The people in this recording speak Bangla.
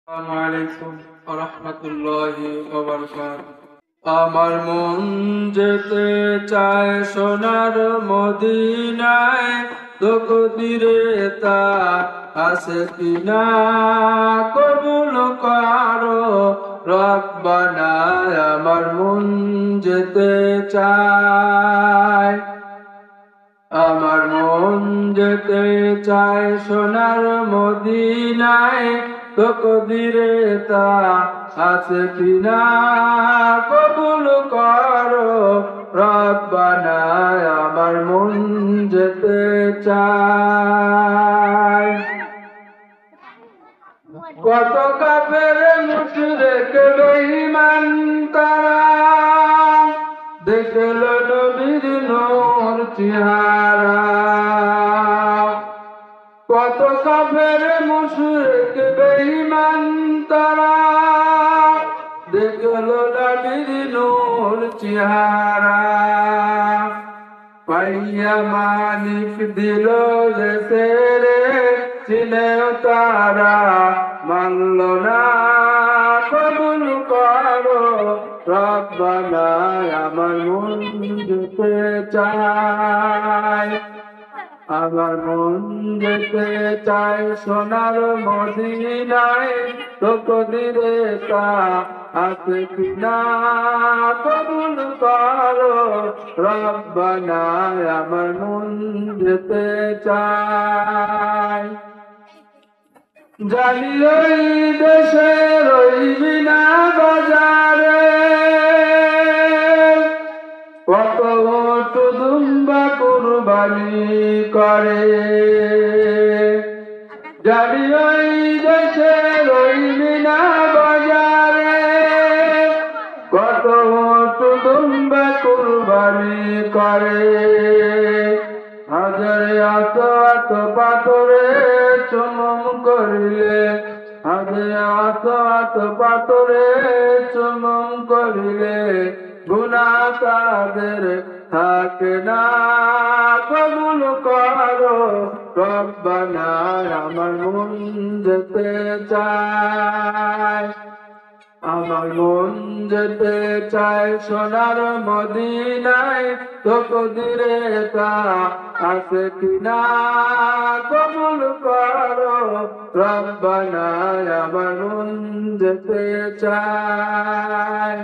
আসসালামু আলাইকুম ওয়া রাহমাতুল্লাহি ওয়া বারাকাতুহু। আমার মন যেতে চায় সোনার মদিনায়, তকদিরে তা আছে কিনা কবুল করো রব্বানা। আমার মন যেতে চায়, আমার মন যেতে চায় সোনার মদিনায়, তকদিরে তা আছে কিনা কবুল করো রব্বানা। আমার মন যেতে চায়। কত কাফের মুশরিক বেঈমান তারা দেখল নবীর নূর চেহারা। কত কাফের মুশরিক বেঈমান তারা দেখল নবীর নূর চেহারা। পাইয়া মালিক দিল যে তেরে চিনেও তারা মানল না কবুল করো রব্বানা। আমার মন যেতে চায়, আমার মন যেতে চায় সোনার মদিনায়, তকদিরে তা আছে কিনা কবুল করো রব্বানা। আমার মন যেতে চায়। জানি ওই দেশে রইবি না বাজারে, কত ওট দুম্বা কুরবানি করে। জানি ওই দেশে রইবি না বাজারে, কত ওট দুম্বা কুরবানি করে। হাজারে আত আত পাথরে চুমুম করিলে, হাজারে আত আত পাথরে চুমুম করিলে গুনাহ তাদের থাকে না কবুল করো রব্বানা। আমার মন যেতে চায়, আমার মন যেতে চায় সোনার মদিনায়, তকদিরে তা আছে কিনা কবুল করো রব্বানা। আমার মন যেতে চায়।